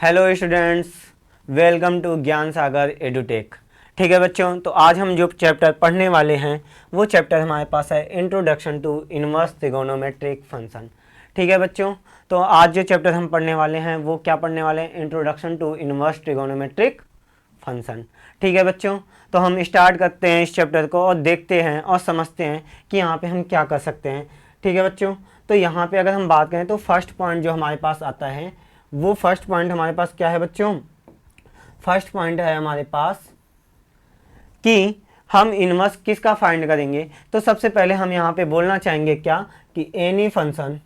Hello students, welcome to ज्ञान सागर edutech. ठीक है बच्चों, तो आज हम जो चैप्टर पढ़ने वाले हैं वो चैप्टर हमारे पास है introduction to inverse trigonometric function. ठीक है बच्चों, तो आज जो चैप्टर हम पढ़ने वाले हैं वो क्या पढ़ने वाले हैं, introduction to inverse trigonometric function. ठीक है बच्चों, तो हम स्टार्ट करते हैं इस चैप्टर को और देखते हैं और समझते हैं कि यहाँ पे हम क्या कर सकते हैं। ठीक है बच्चों, तो यहाँ पे अगर हम बात करें तो फर्स्ट पॉइंट जो हमारे पास आता है वो फर्स्ट पॉइंट हमारे पास क्या है बच्चों, फर्स्ट पॉइंट है हमारे पास कि हम इनवर्स किसका फाइंड करेंगे। तो सबसे पहले हम यहाँ पे बोलना चाहेंगे क्या कि any function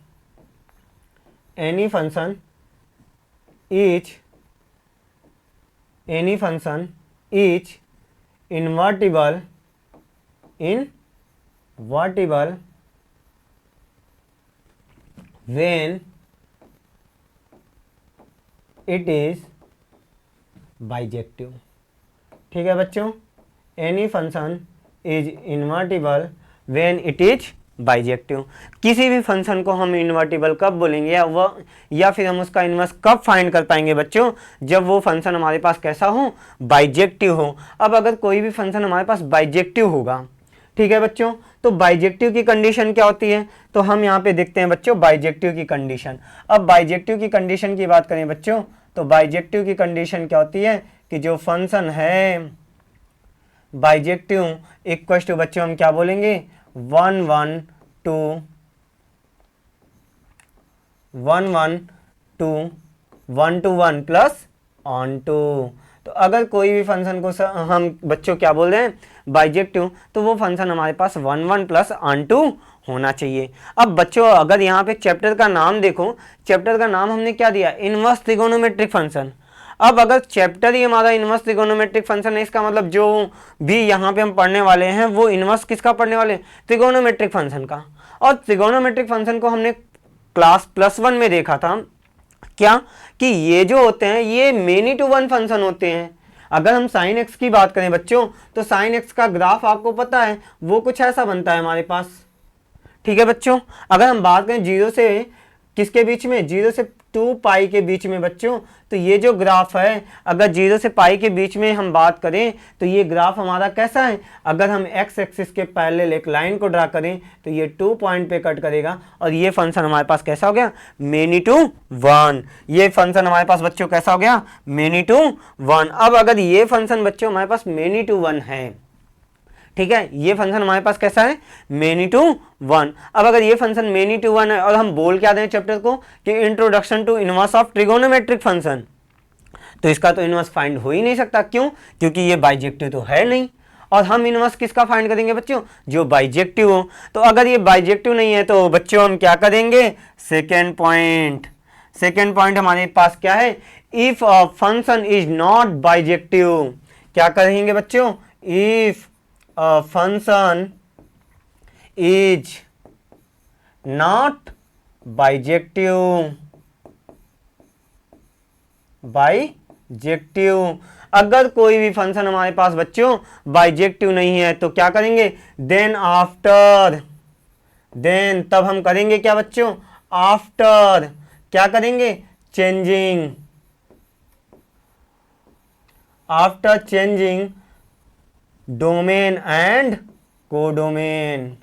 is invertible when it is bijective. ठीक है बच्चों, any function is invertible when it is bijective. किसी भी फंक्शन को हम इन्वर्टिबल कब बोलेंगे या फिर हम उसका इन्वर्स कब फाइंड कर पाएंगे बच्चों, जब वो फंक्शन हमारे पास कैसा हो, बाइजेक्टिव हो। अब अगर कोई भी फंक्शन हमारे पास बाइजेक्टिव होगा, ठीक है बच्चों, तो बाइजेक्टिव की कंडीशन क्या होती है, तो हम यहाँ पे देखते हैं बच्चों बाइजेक्टिव की कंडीशन। अब बाइजेक्टिव की कंडीशन की बात करें बच्चों, तो बाइजेक्टिव की कंडीशन क्या होती है कि जो फंक्शन है बाइजेक्टिव इक्वल टू बच्चों हम क्या बोलेंगे 1 to 1 प्लस ऑन टू। तो अगर कोई भी फंक्शन को हम बच्चों क्या बोल रहे हैं बाइजेक्टिव, तो वो फंक्शन हमारे पास 1 प्लस ऑन टू होना चाहिए। अब बच्चों अगर यहाँ पे चैप्टर का नाम देखो, चैप्टर का नाम हमने क्या दिया, इनवर्स ट्रिगोनोमेट्रिक फंक्शन। अब अगर चैप्टर ही हमारा इनवर्स ट्रिगोनोमेट्रिक फंक्शन है, इसका मतलब जो भी यहाँ पे हम पढ़ने वाले हैं वो इनवर्स किसका पढ़ने वाले, ट्रिगोनोमेट्रिक फंक्शन का। और ट्रिगोनोमेट्रिक फंक्शन को हमने क्लास +1 में देखा था क्या कि ये जो होते हैं ये मेनी टू वन फंक्शन होते हैं। अगर हम साइन एक्स की बात करें बच्चों, तो साइन एक्स का ग्राफ आपको पता है वो कुछ ऐसा बनता है हमारे पास। ठीक है बच्चों, अगर हम बात करें 0 से किसके बीच में, 0 से 2 पाई के बीच में बच्चों, तो ये जो ग्राफ है अगर 0 से पाई के बीच में हम बात करें तो ये ग्राफ हमारा कैसा है, अगर हम एक्स एक्सिस के पैरेलल एक लाइन को ड्रा करें तो ये 2 पॉइंट पे कट करेगा और ये फंक्शन हमारे पास कैसा हो गया, मेनी टू वन। ये फंक्शन हमारे पास बच्चों कैसा हो गया, मेनी टू वन। अब अगर ये फंक्शन बच्चों हमारे पास मेनी टू वन है, ठीक है, ये फंक्शन हमारे पास कैसा है, मेनी टू वन। अब अगर ये फंक्शन मेनी टू वन है और हम बोल क्या दें चैप्टर को कि introduction to inverse of trigonometric function, तो इसका तो इनवर्स फाइंड हो ही नहीं सकता। क्यों, क्योंकि ये बाइजेक्टिव तो है नहीं। और हम इनवर्स किसका फाइंड करेंगे बच्चों, जो बाइजेक्टिव हो। तो अगर ये बाइजेक्टिव नहीं है तो बच्चों हम क्या करेंगे, सेकेंड पॉइंट हमारे पास क्या है, if a function is not bijective. क्या करेंगे बच्चों, if a function is not bijective। अगर कोई भी फंक्शन हमारे पास बच्चों बाइजेक्टिव नहीं है तो क्या करेंगे, देन तब हम करेंगे क्या बच्चों, आफ्टर क्या करेंगे, चेंजिंग डोमेन एंड कोडोमेन।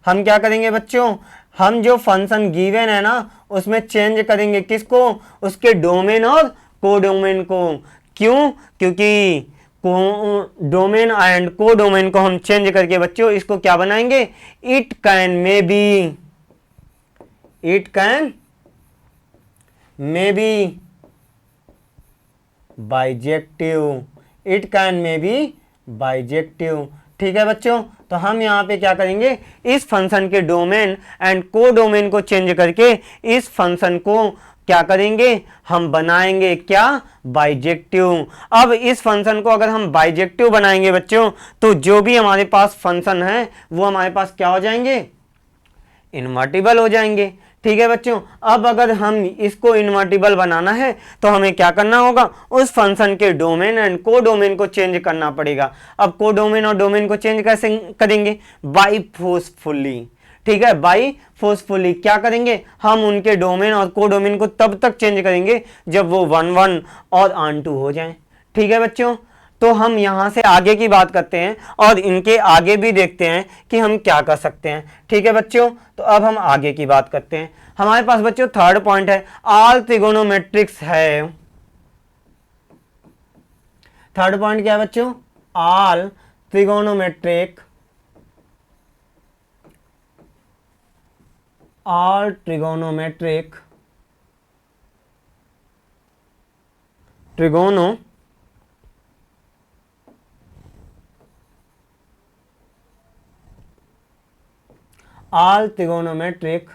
हम क्या करेंगे बच्चों, हम जो फंक्शन गिवन है ना उसमें चेंज करेंगे किसको, उसके डोमेन और कोडोमेन को। क्यों, क्योंकि डोमेन एंड कोडोमेन को हम चेंज करके बच्चों इसको क्या बनाएंगे, it can may be bijective. ठीक है बच्चों, तो हम यहाँ पे क्या करेंगे, इस फंक्शन के डोमेन एंड कोडोमेन को चेंज करके इस फंक्शन को क्या करेंगे, हम बनाएंगे क्या, बाइजेक्टिव। अब इस फंक्शन को अगर हम बाइजेक्टिव बनाएंगे बच्चों तो जो भी हमारे पास फंक्शन है वो हमारे पास क्या हो जाएंगे, इनवर्टिबल हो जाएंगे। ठीक है बच्चों, अब अगर हम इसको इन्वर्टिबल बनाना है तो हमें क्या करना होगा, उस फंक्शन के डोमेन एंड कोडोमेन को चेंज करना पड़ेगा। अब कोडोमेन और डोमेन को चेंज कैसे करेंगे, बाय फोर्सफुली। ठीक है, बाई फोर्सफुली क्या करेंगे, हम उनके डोमेन और कोडोमेन को तब तक चेंज करेंगे जब वो 1 1 और ऑन टू हो जाएं। ठीक है बच्चों, तो हम यहां से आगे की बात करते हैं और इनके आगे भी देखते हैं कि हम क्या कर सकते हैं। ठीक है बच्चों, तो अब हम आगे की बात करते हैं। हमारे पास बच्चों थर्ड पॉइंट है, ऑल ट्रिगोनोमेट्रिक्स है। थर्ड पॉइंट क्या है बच्चों, all trigonometric, all trigonometric, trigono all trigonometric,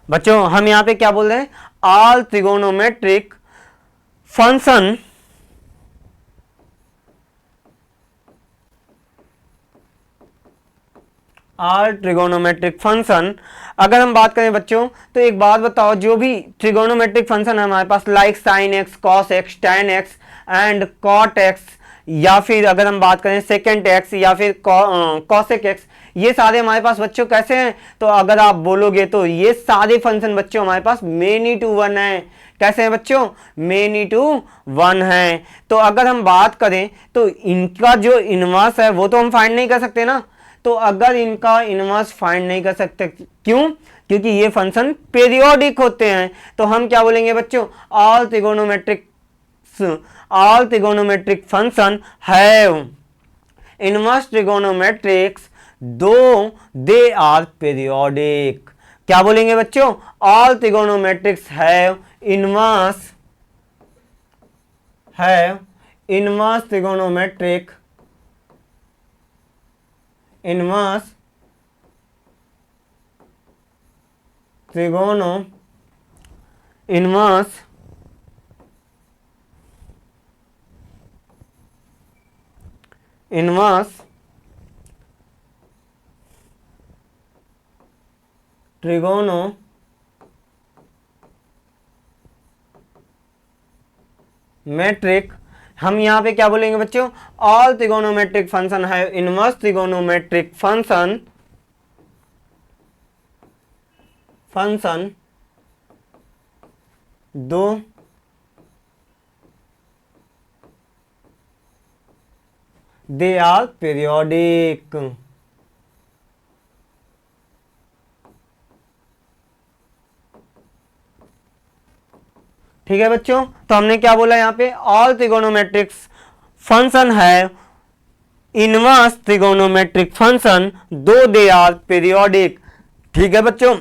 बच्चों हम यहां पे क्या बोल रहे हैं, all trigonometric function all trigonometric function. अगर हम बात करें बच्चों तो एक बात बताओ, जो भी ट्रिगोनोमेट्रिक फंक्शन है हमारे पास like sine x, cos x, tan x and cot x, या फिर अगर हम बात करें सेकेंड एक्स या फिर कॉसेक एक्स, ये सारे हमारे पास बच्चों कैसे हैं, तो अगर आप बोलोगे तो ये सारे फंक्शन बच्चों हमारे पास मेनी टू वन है। कैसे हैं बच्चों, मेनी टू वन है। तो अगर हम बात करें तो इनका जो इनवर्स है वो तो हम फाइंड नहीं कर सकते ना, तो अगर इनका इनवर्स फाइंड नहीं कर सकते, क्यों, क्योंकि ये फंक्शन पीरियोडिक होते हैं, तो हम क्या बोलेंगे बच्चों, all trigonometric function have inverse trigonometrics though they are periodic. क्या बोलेंगे बच्चों, all trigonometrics have inverse trigonometric, inverse trigonometric, हम यहां पे क्या बोलेंगे बच्चों, ऑल ट्रिगोनोमेट्रिक फंक्शन है inverse trigonometric function though they are periodic. ठीक है बच्चों, तो हमने क्या बोला यहां पे, ऑल ट्रिगोनोमेट्रिक्स फंक्शन है inverse trigonometric function though they are periodic. ठीक है बच्चों,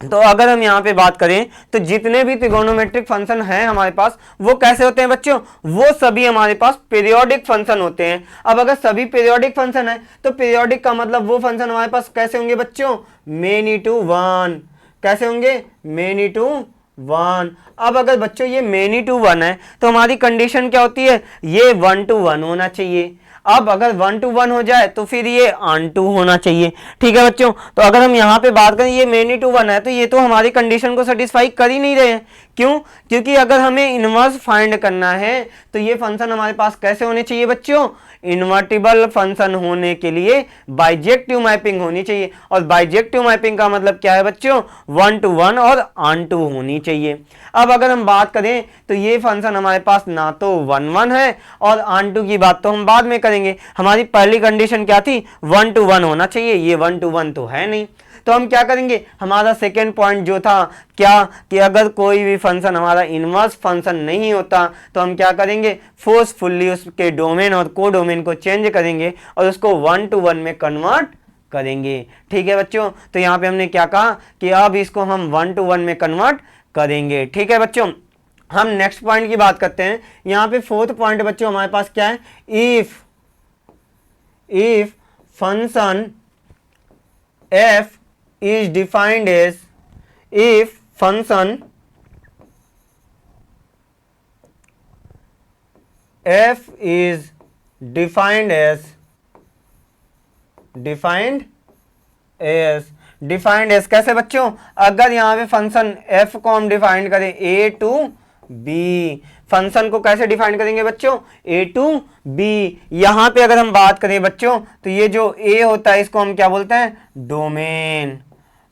तो अगर हम यहाँ पे बात करें तो जितने भी ट्रिगोनोमेट्रिक फंक्शन हैं हमारे पास वो कैसे होते हैं बच्चों, वो सभी हमारे पास पीरियोडिक फंक्शन होते हैं। अब अगर सभी पीरियोडिक फंक्शन है तो पीरियोडिक का मतलब वो फंक्शन हमारे पास कैसे होंगे बच्चों, मेनी टू वन। कैसे होंगे, मेनी टू वन। अब अगर बच्चों ये मेनी टू वन है तो हमारी कंडीशन क्या होती है, ये 1 to 1 होना चाहिए। अब अगर 1 to 1 हो जाए तो फिर ये ऑन टू होना चाहिए। ठीक है बच्चों, तो अगर हम यहाँ पे बात करें ये मेनी टू वन है तो ये तो हमारी कंडीशन को सेटिस्फाई कर ही नहीं रहे हैं। क्यों, क्योंकि अगर हमें इनवर्स फाइंड करना है तो ये फंक्शन हमारे पास कैसे होने चाहिए बच्चों, इन्वर्टिबल फंक्शन होने के लिए बाइजेक्टिव मैपिंग होनी चाहिए। और बाइजेक्टिव मैपिंग का मतलब क्या है बच्चों, 1 to 1 और ऑन टू होनी चाहिए। अब अगर हम बात करें तो ये फंक्शन हमारे पास ना तो 1 1 है और ऑन टू की बात तो हम बाद में करेंगे। हमारी पहली कंडीशन क्या थी, 1 to 1 होना चाहिए, ये 1 to 1 तो है नहीं। तो हम क्या करेंगे, हमारा सेकेंड पॉइंट जो था क्या, कि अगर कोई भी फंक्शन हमारा इनवर्स फंक्शन नहीं होता तो हम क्या करेंगे, फोर्सफुली उसके डोमेन और को डोमेन को चेंज करेंगे और उसको 1 to 1 में कन्वर्ट करेंगे। ठीक है बच्चों, तो यहाँ पे हमने क्या कहा कि अब इसको हम 1 to 1 में कन्वर्ट करेंगे। ठीक है बच्चों, हम नेक्स्ट पॉइंट की बात करते हैं। यहाँ पे फोर्थ पॉइंट बच्चों हमारे पास क्या है, if function f is defined as, if function f is defined as कैसे बच्चों, अगर यहाँ पे फंक्शन f को हम डिफाइंड करें a to बी। फंक्शन को कैसे डिफाइन करेंगे बच्चों, ए टू बी। यहां पे अगर हम बात करें बच्चों तो ये जो ए होता है इसको हम क्या बोलते हैं, domain,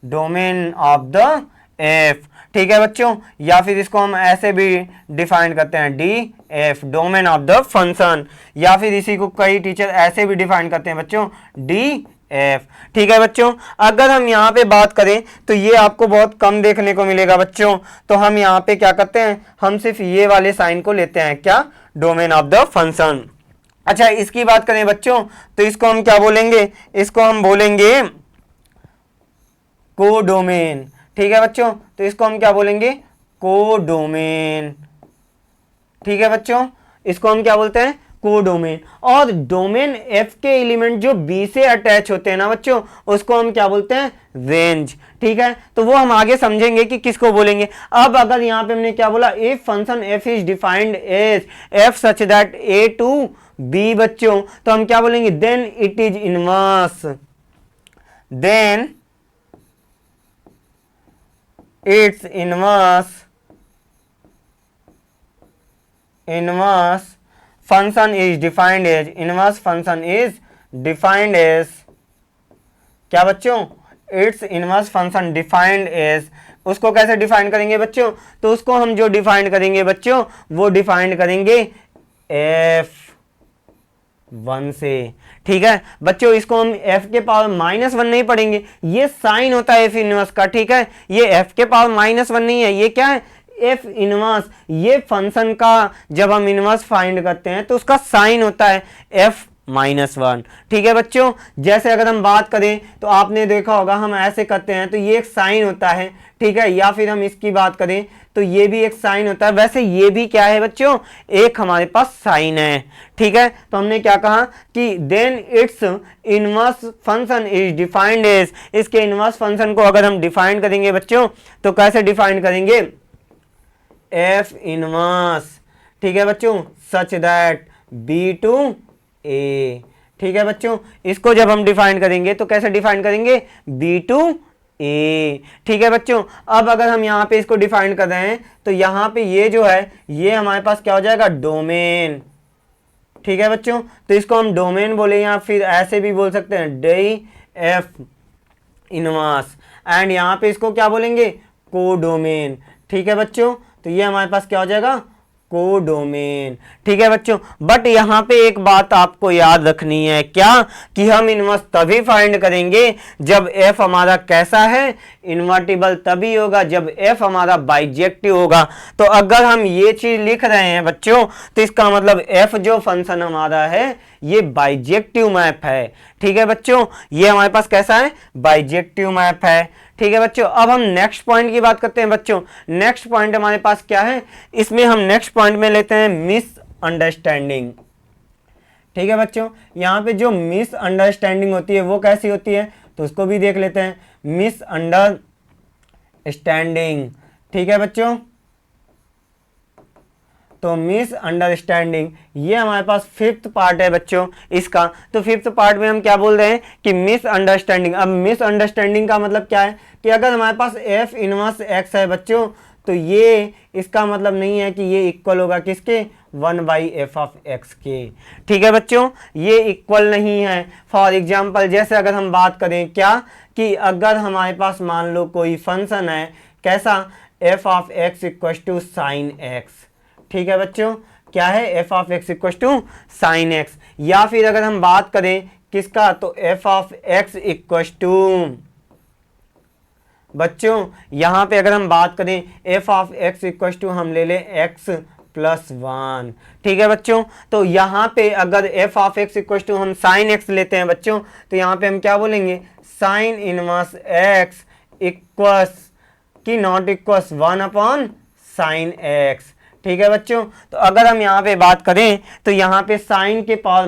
domain of the F. ठीक है बच्चों, या फिर इसको हम ऐसे भी डिफाइन करते हैं, D F, domain of the function, या फिर इसी को कई टीचर ऐसे भी डिफाइन करते हैं बच्चों, डी एफ। ठीक है बच्चों, अगर हम यहाँ पे बात करें तो ये आपको बहुत कम देखने को मिलेगा बच्चों। तो हम यहाँ पे क्या करते हैं, हम सिर्फ ये वाले साइन को लेते हैं, क्या, डोमेन ऑफ द फंक्शन। अच्छा, इसकी बात करें बच्चों तो इसको हम क्या बोलेंगे, इसको हम बोलेंगे कोडोमेन। ठीक है बच्चों, तो इसको हम क्या बोलेंगे, कोडोमेन। ठीक है बच्चों, इसको हम क्या बोलते हैं, कोडोमेन। और डोमेन एफ के एलिमेंट जो बी से अटैच होते हैं ना बच्चों, उसको हम क्या बोलते हैं, रेंज। ठीक है, तो वो हम आगे समझेंगे कि किसको बोलेंगे। अब अगर यहां पे हमने क्या बोला, if function F is defined as F such that A to B बच्चों, तो हम क्या बोलेंगे, then it is inverse, then it's inverse function is defined as, inverse function is defined as क्या बच्चों, it's inverse function defined as. उसको कैसे define करेंगे बच्चों, तो उसको हम जो डिफाइन करेंगे बच्चों वो डिफाइन करेंगे f1 से। ठीक है बच्चों, इसको हम f के पावर -1 नहीं पढ़ेंगे, ये साइन होता है f इनवर्स का। ठीक है, ये f के पावर -1 नहीं है, ये क्या है, एफ इनवर्स। ये फंक्शन का जब हम इनवर्स फाइंड करते हैं तो उसका साइन होता है f-1। ठीक है बच्चों, जैसे अगर हम बात करें तो आपने देखा होगा हम ऐसे करते हैं तो ये एक साइन होता है। ठीक है, या फिर हम इसकी बात करें तो ये भी एक साइन होता है। वैसे ये भी क्या है बच्चों, एक हमारे पास साइन है। ठीक है, तो हमने क्या कहा कि then it's inverse function is defined as, इसके इनवर्स फंक्शन को अगर हम डिफाइन करेंगे बच्चों तो कैसे डिफाइन करेंगे, एफ इनवर्स। ठीक है बच्चों, सच दैट बी टू ए। ठीक है बच्चों, इसको जब हम डिफाइन करेंगे तो कैसे डिफाइन करेंगे, बी टू ए। ठीक है बच्चों, अब अगर हम यहाँ पे इसको डिफाइन कर रहे हैं तो यहाँ पे ये जो है ये हमारे पास क्या हो जाएगा, डोमेन। ठीक है बच्चों, तो इसको हम डोमेन बोले या फिर ऐसे भी बोल सकते हैं, डी एफ इनवर्स। एंड यहाँ पे इसको क्या बोलेंगे, कोडोमेन। ठीक है बच्चों, तो ये हमारे पास क्या हो जाएगा, कोडोमेन। ठीक है बच्चों, बट यहाँ पे एक बात आपको याद रखनी है, क्या, कि हम इनवर्स तभी फाइंड करेंगे जब f हमारा कैसा है, इन्वर्टिबल तभी होगा जब f हमारा बाइजेक्टिव होगा। तो अगर हम ये चीज लिख रहे हैं बच्चों तो इसका मतलब f जो फंक्शन हमारा है ये बाइजेक्टिव मैप है। ठीक है बच्चों, ये हमारे पास कैसा है, बाइजेक्टिव मैप है। ठीक है बच्चों, अब हम नेक्स्ट पॉइंट की बात करते हैं बच्चों। नेक्स्ट पॉइंट हमारे पास क्या है, इसमें हम नेक्स्ट पॉइंट में लेते हैं मिसअंडरस्टैंडिंग। ठीक है बच्चों, यहाँ पे जो मिसअंडरस्टैंडिंग होती है वो कैसी होती है, तो उसको भी देख लेते हैं, मिसअंडरस्टैंडिंग। ठीक है बच्चों, तो मिसअंडरस्टैंडिंग ये हमारे पास फिफ्थ पार्ट है बच्चों इसका। तो फिफ्थ पार्ट में हम क्या बोल रहे हैं कि मिसअंडरस्टैंडिंग। अब मिसअंडरस्टैंडिंग का मतलब क्या है कि अगर हमारे पास एफ इनवर्स एक्स है बच्चों तो ये इसका मतलब नहीं है कि ये इक्वल होगा किसके, 1/f(x) के। ठीक है बच्चों, ये इक्वल नहीं है। फॉर एग्जाम्पल जैसे अगर हम बात करें क्या, कि अगर हमारे पास मान लो कोई फंक्शन है कैसा, f(x) = sin x। ठीक है बच्चों, क्या है, f(x) = sin x। या फिर अगर हम बात करें किसका, तो f(x) = बच्चों यहाँ पे अगर हम बात करें f(x) = हम ले लें x+1। ठीक है बच्चों, तो यहाँ पे अगर f(x) = हम sin x लेते हैं बच्चों तो यहाँ पे हम क्या बोलेंगे, sin इनवर्स x इक्वस की नॉट इक्वस 1/sin x। ठीक है बच्चों, तो अगर हम यहाँ पे बात करें तो यहाँ पे साइन के पावर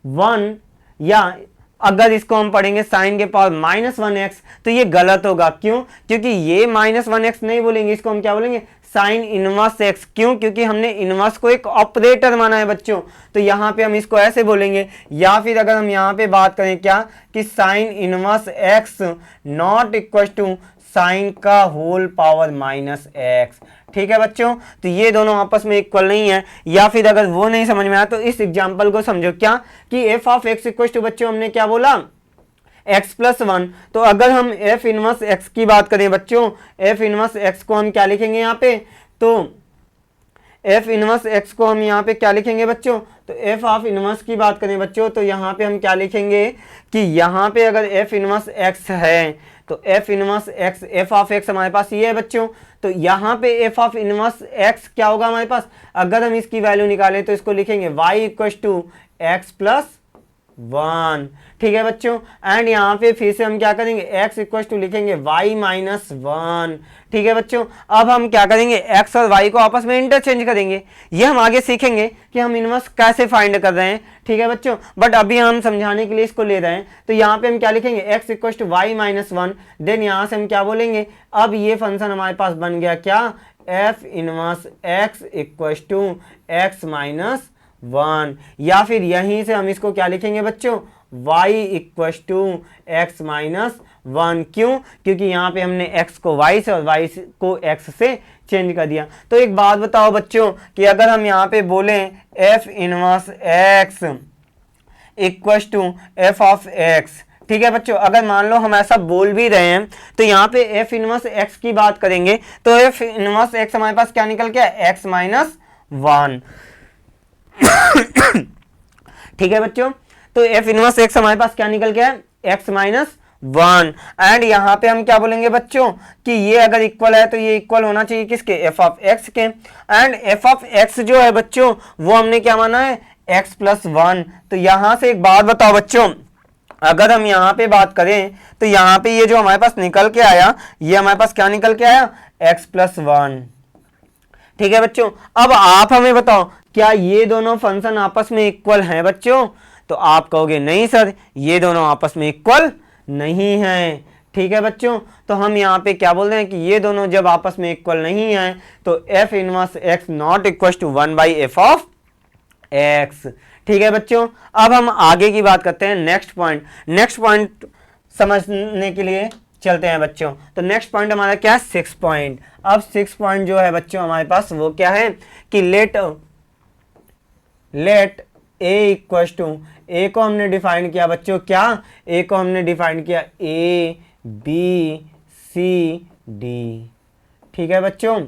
-1, या अगर इसको हम पढ़ेंगे साइन के पावर -1x तो ये गलत होगा। क्यों, क्योंकि ये -1x नहीं बोलेंगे, इसको हम क्या बोलेंगे, साइन इनवर्स x। क्यों, क्योंकि हमने इनवर्स को एक ऑपरेटर माना है बच्चों, तो यहाँ पे हम इसको ऐसे बोलेंगे। या फिर अगर हम यहाँ पे बात करें क्या, कि sine inverse x not equal to sine का होल पावर माइनस एक्स। ठीक है बच्चों, तो ये दोनों आपस में इक्वल नहीं है। या फिर अगर वो नहीं समझ में आया तो इस एग्जाम्पल को समझो क्या कि F of X equal to बच्चों हमने क्या बोला x प्लस वन। तो अगर हम एफ इनवर्स x की बात करें बच्चों, एफ इनवर्स x को हम क्या लिखेंगे यहाँ पे, तो एफ इनवर्स x को हम यहाँ पे क्या लिखेंगे बच्चों, तो एफ ऑफ इनवर्स की बात करें बच्चों तो यहाँ पे हम क्या लिखेंगे कि यहाँ पे अगर एफ इनवर्स x है तो F inverse x, F of x हमारे पास ये है बच्चों, तो यहाँ पे एफ ऑफ इनवर्स x क्या होगा हमारे पास, अगर हम इसकी वैल्यू निकालें तो इसको लिखेंगे y equal to X plus one. ठीक है बच्चों, एंड यहाँ पे फिर से हम क्या करेंगे x इक्वल टू लिखेंगे y माइनस वन। ठीक है बच्चों, अब हम क्या करेंगे x और y को आपस में इंटरचेंज करेंगे। ये हम आगे सीखेंगे कि हम इनवर्स कैसे फाइंड कर रहे हैं। ठीक है बच्चों, बट अभी हम समझाने के लिए इसको ले रहे हैं। तो यहाँ पे हम क्या लिखेंगे x equal to Y minus one, then यहाँ से हम क्या बोलेंगे, अब ये फंक्शन हमारे पास बन गया क्या, F inverse x equal to X minus one. या फिर यहीं से हम इसको क्या लिखेंगे बच्चों, y equal to X minus one. क्यों, क्योंकि यहाँ पे हमने x को y से और y को x से चेंज कर दिया। तो एक बात बताओ बच्चों कि अगर हम यहाँ पे बोलें f inverse x equal to F of x, ठीक है बच्चों, अगर मान लो हम ऐसा बोल भी रहे हैं तो यहाँ पे f इनवर्स x की बात करेंगे तो f इनवर्स x हमारे पास क्या निकल गया, x माइनस वन। ठीक है बच्चों, तो एफ इनवर्स एक्स हमारे पास क्या निकल गया है, एक्स माइनस वन। एंड यहाँ पे हम क्या बोलेंगे बच्चों कि ये अगर इक्वल है तो ये इक्वल होना चाहिए किसके, एफ ऑफ एक्स के। एंड एफ ऑफ एक्स जो है बच्चों वो हमने क्या माना है, एक्स प्लस वन। तो यहाँ से एक बात बताओ बच्चों, अगर हम यहाँ पे बात करें तो यहाँ पे ये जो हमारे पास निकल के आया, ये हमारे पास क्या निकल के आया, एक्स प्लस वन। ठीक है बच्चों, अब आप हमें बताओ क्या ये दोनों फंक्शन आपस में इक्वल हैं बच्चों, तो आप कहोगे नहीं सर ये दोनों आपस में इक्वल नहीं हैं। ठीक है बच्चों, तो हम यहाँ पे क्या बोल रहे हैं कि ये दोनों जब आपस में इक्वल नहीं हैं तो F inverse X not equal to one by F of X. ठीक है बच्चों, अब हम आगे की बात करते हैं, नेक्स्ट पॉइंट समझने के लिए चलते हैं बच्चों। तो नेक्स्ट पॉइंट हमारा क्या है, 6 पॉइंट। अब 6 पॉइंट जो है बच्चों हमारे पास वो क्या है कि लेट ए इक्वल टू, ए को हमने डिफाइन किया बच्चों क्या, ए को हमने डिफाइन किया ए बी सी डी। ठीक है बच्चों,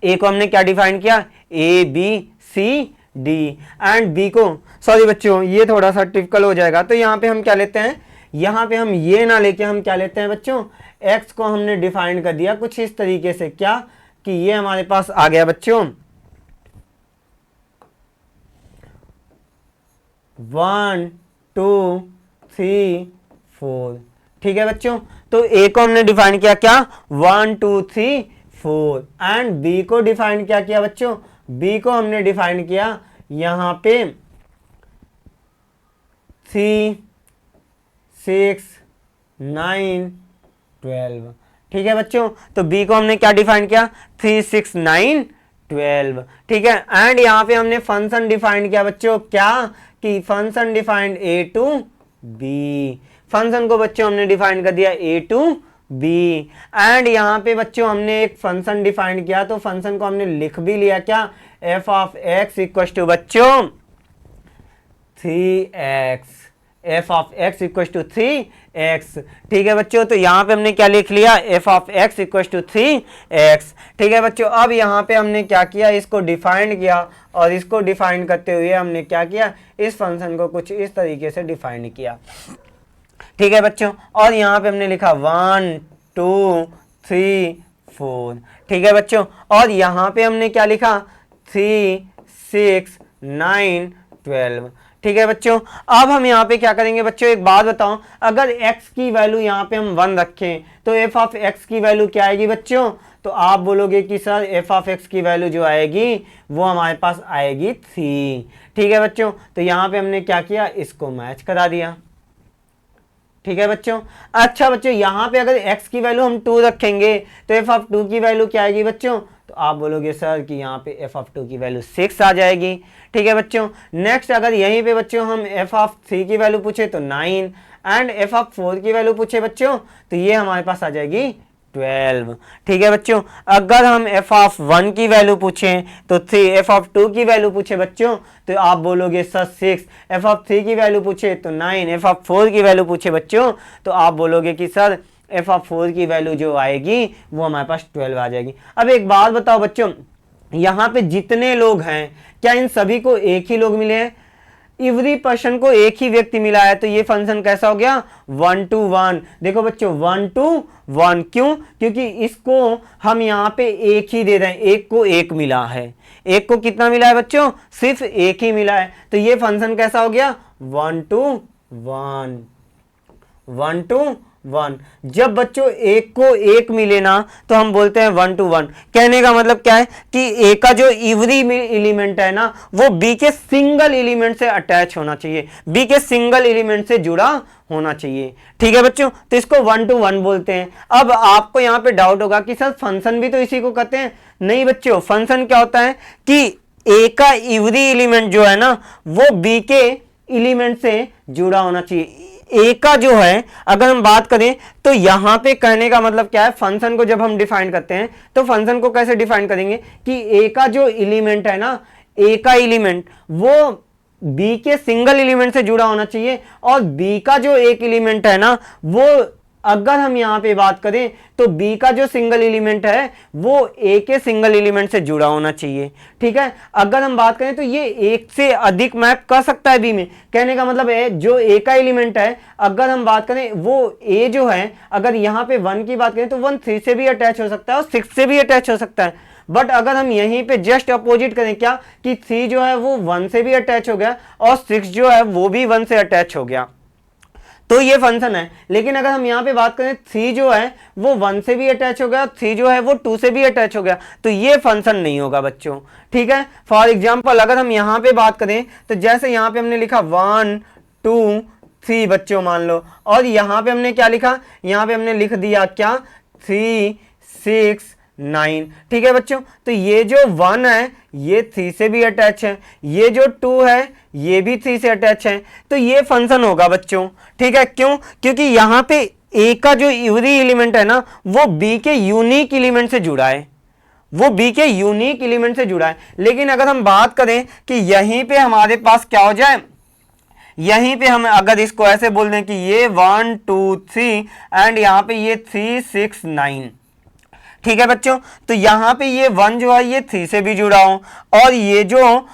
ए को हमने क्या डिफाइन किया, A B C D. And B को, सॉरी बच्चों ये थोड़ा सा टिपिकल हो जाएगा, तो यहाँ पे हम क्या लेते हैं, यहाँ पे हम ये ना लेके हम क्या लेते हैं बच्चों, x को हमने डिफाइन कर दिया कुछ इस तरीके से, क्या कि ये हमारे पास आ गया बच्चों 1 2 3 4। ठीक है बच्चों, तो a को हमने डिफाइन किया क्या 1 2 3 4 एंड b को डिफाइन क्या किया बच्चों, b को हमने डिफाइन किया यहाँ पे 3 6 9 12। ठीक है बच्चों, तो b को हमने क्या डिफाइन किया 3 6 9 12। ठीक है, एंड यहाँ पे हमने फंक्शन डिफाइन किया बच्चों क्या कि function defined a to b। Function को बच्चों हमने डिफाइन कर दिया a टू b। एंड यहाँ पे बच्चों हमने एक फंक्शन डिफाइन किया तो फंक्शन को हमने लिख भी लिया क्या, f of x equal to बच्चों 3x, f of x equal to 3x। ठीक है बच्चों, तो यहाँ पे हमने क्या लिख लिया, f of x equal to 3x। ठीक है बच्चों, अब यहाँ पे हमने क्या किया, इसको डिफाइन किया और इसको डिफाइन करते हुए हमने क्या किया, इस फंक्शन को कुछ इस तरीके से डिफाइन किया। ठीक है बच्चों, और यहाँ पे हमने लिखा 1 2 3 4। ठीक है बच्चों, और यहाँ पे हमने क्या लिखा 3 6 9 12। ठीक है बच्चों, अब हम यहाँ पे क्या करेंगे बच्चों, एक बात बताओ, अगर x की वैल्यू यहाँ पे हम 1 रखें तो f ऑफ x की वैल्यू क्या आएगी बच्चों, तो आप बोलोगे कि सर f ऑफ x की वैल्यू जो आएगी वो हमारे पास आएगी 3। ठीक है बच्चों, तो यहाँ पे हमने क्या किया, इसको मैच करा दिया। ठीक है बच्चों, अच्छा बच्चों यहाँ पे अगर x की वैल्यू हम 2 रखेंगे तो f ऑफ 2 की वैल्यू क्या आएगी बच्चों, तो आप बोलोगे सर कि यहाँ पे f ऑफ 2 की वैल्यू 6 आ जाएगी। ठीक है बच्चों, नेक्स्ट अगर यहीं पे बच्चों हम f ऑफ 3 की वैल्यू पूछे तो 9 एंड f ऑफ 4 की वैल्यू पूछे बच्चों तो ये हमारे पास आ जाएगी 12। ठीक है बच्चों, अगर हम f ऑफ 1 की वैल्यू पूछें तो 3, f ऑफ 2 की वैल्यू पूछे बच्चों तो आप बोलोगे सर 6, f ऑफ 3 की वैल्यू पूछे तो 9, f ऑफ 4 की वैल्यू पूछे बच्चों तो आप बोलोगे कि सर f ऑफ 4 की वैल्यू जो आएगी वो हमारे पास 12 आ जाएगी। अब एक बात बताओ बच्चों, यहाँ पे जितने लोग हैं क्या इन सभी को एक ही लोग मिले हैं? एवरी पर्सन को एक ही व्यक्ति मिला है, तो ये फंक्शन कैसा हो गया? 1 to 1। देखो बच्चों 1 to 1, क्यों? क्योंकि इसको हम यहाँ पे एक ही दे रहे हैं, एक को एक मिला है। एक को कितना मिला है बच्चों? सिर्फ एक ही मिला है, तो ये फंक्शन कैसा हो गया? 1 to 1, 1 to 1। जब बच्चों एक को एक मिले ना तो हम बोलते हैं 1 to 1। कहने का मतलब क्या है कि ए का जो इवरी एलिमेंट है ना वो बी के सिंगल एलिमेंट से अटैच होना चाहिए, बी के सिंगल एलिमेंट से जुड़ा होना चाहिए। ठीक है बच्चों, तो इसको 1 to 1 बोलते हैं। अब आपको यहाँ पे डाउट होगा कि सर फंक्शन भी तो इसी को कहते हैं। नहीं बच्चों, फंक्शन क्या होता है कि ए का इवरी एलिमेंट जो है ना वो बी के एलिमेंट से जुड़ा होना चाहिए। ए का जो है अगर हम बात करें तो यहां पे कहने का मतलब क्या है, फंक्शन को जब हम डिफाइन करते हैं तो फंक्शन को कैसे डिफाइन करेंगे कि ए का जो एलिमेंट है ना, ए का एलिमेंट वो बी के सिंगल एलिमेंट से जुड़ा होना चाहिए, और बी का जो एक एलिमेंट है ना वो अगर हम यहां पे बात करें तो बी का जो सिंगल एलिमेंट है वो ए के सिंगल एलिमेंट से जुड़ा होना चाहिए। ठीक है, अगर हम बात करें तो ये एक से अधिक मैप कर सकता है बी में। कहने का मतलब है जो ए का एलिमेंट है अगर हम बात करें वो ए जो है अगर यहाँ पे 1 की बात करें तो 1 3 से भी अटैच हो सकता है और 6 से भी अटैच हो सकता है। बट अगर हम यहीं पे जस्ट अपोजिट करें क्या कि 3 जो है वो 1 से भी अटैच हो गया और 6 जो है वो भी 1 से अटैच हो गया, तो ये फंक्शन है। लेकिन अगर हम यहाँ पे बात करें 3 जो है वो 1 से भी अटैच हो गया, 3 जो है वो 2 से भी अटैच हो गया, तो ये फंक्शन नहीं होगा बच्चों। ठीक है, फॉर एग्जांपल अगर हम यहाँ पे बात करें तो जैसे यहाँ पे हमने लिखा 1 2 3 बच्चों मान लो, और यहाँ पे हमने क्या लिखा, यहाँ पे हमने लिख दिया क्या 3 6 9। ठीक है बच्चों, तो ये जो 1 है ये 3 से भी अटैच है, ये जो 2 है ये भी 3 से अटैच है, तो ये फंक्शन होगा बच्चों। ठीक है, क्यों? क्योंकि यहाँ पे ए का जो इवरी एलिमेंट है ना वो बी के यूनिक एलिमेंट से जुड़ा है, वो बी के यूनिक एलिमेंट से जुड़ा है। लेकिन अगर हम बात करें कि यहीं पे हमारे पास क्या हो जाए, यहीं पे हम अगर इसको ऐसे बोल दें कि ये 1 2 3 एंड यहाँ पे ये 3 6 9। ठीक है बच्चों, तो यहाँ पे ये 1 जो है ये 3 से भी जुड़ा हो, और ये जो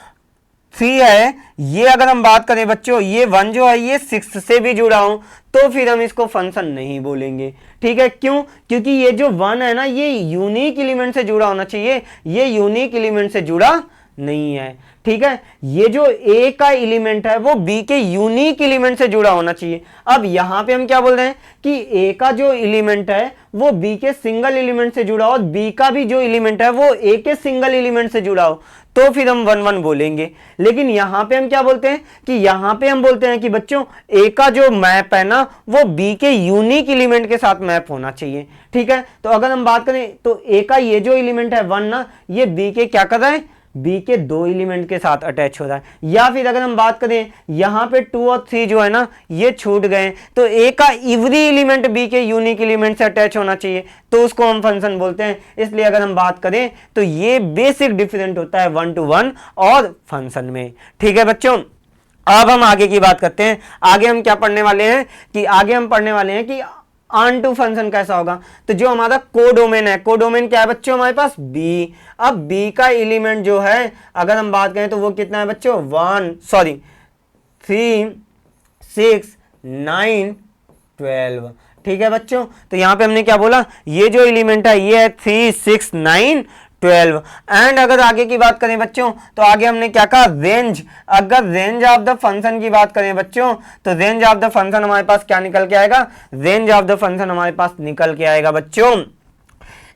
3 है ये अगर हम बात करें बच्चों ये 1 जो है ये 6 से भी जुड़ा हो, तो फिर हम इसको फंक्शन नहीं बोलेंगे। ठीक है, क्यों? क्योंकि ये जो 1 है ना ये यूनिक एलिमेंट से जुड़ा होना चाहिए, ये यूनिक एलिमेंट से जुड़ा नहीं है। ठीक है, ये जो ए का एलिमेंट है वो बी के यूनिक एलिमेंट से जुड़ा होना चाहिए। अब यहां पे हम क्या बोल रहे हैं कि ए का जो एलिमेंट है वो बी के सिंगल एलिमेंट से जुड़ा हो, और बी का भी जो एलिमेंट है वो ए के सिंगल एलिमेंट से जुड़ा हो, तो फिर हम 1 1 बोलेंगे। लेकिन यहां पे हम क्या बोलते हैं कि यहां पे हम बोलते हैं कि बच्चों ए का जो मैप है ना वो बी के यूनिक एलिमेंट के साथ मैप होना चाहिए। ठीक है, तो अगर हम बात करें तो ए का ये जो एलिमेंट है 1 ना ये बी के क्या कर रहा है, बी के 2 एलिमेंट के साथ अटैच हो रहा है। या फिर अगर हम बात करें यहाँ पे 2 और 3 जो है ना ये छूट गए, तो ए का इवरी एलिमेंट बी के यूनिक एलिमेंट से अटैच होना चाहिए, तो उसको हम फंक्शन बोलते हैं। इसलिए अगर हम बात करें तो ये बेसिक डिफरेंट होता है 1 to 1 और फंक्शन में। ठीक है बच्चों, अब हम आगे की बात करते हैं। आगे हम क्या पढ़ने वाले हैं कि आगे हम पढ़ने वाले हैं कि ऑन टू फंक्शन कैसा होगा। तो जो हमारा कोडोमेन है, कोडोमेन क्या है बच्चों हमारे पास बी। अब बी का एलिमेंट जो है अगर हम बात करें तो वो कितना है बच्चों 3 6 9 12। ठीक है बच्चों, तो यहां पे हमने क्या बोला, ये जो एलिमेंट है ये है 3 6 9 12। एंड अगर आगे की बात करें बच्चों तो आगे हमने क्या कहा, रेंज। अगर रेंज ऑफ द फंक्शन की बात करें बच्चों तो रेंज ऑफ द फंक्शन हमारे पास क्या निकल के आएगा, रेंज ऑफ द फंक्शन हमारे पास निकल के आएगा बच्चों,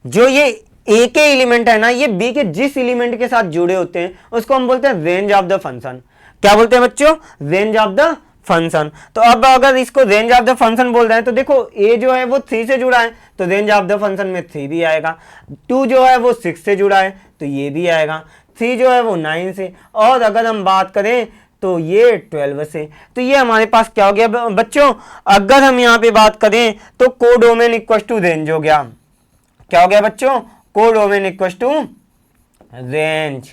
जो ये ए के एलिमेंट है ना ये बी के जिस एलिमेंट के साथ जुड़े होते हैं उसको हम बोलते हैं रेंज ऑफ द फंक्शन। क्या बोलते हैं बच्चों, रेंज ऑफ द फंक्शन। तो अब अगर इसको रेंज ऑफ द फंक्शन बोल रहे हैं तो देखो ए जो है वो 3 से जुड़ा है तो रेंज ऑफ द फंक्शन में 3 भी आएगा, 2 जो है वो 6 से जुड़ा है तो ये भी आएगा, 3 जो है वो 9 से, और अगर हम बात करें तो ये 12 से। तो ये हमारे पास क्या हो गया बच्चों, अगर हम यहाँ पे बात करें तो कोडोमेन इक्वल टू रेंज हो गया। क्या हो गया बच्चों, कोडोमेन इक्वल टू रेंज।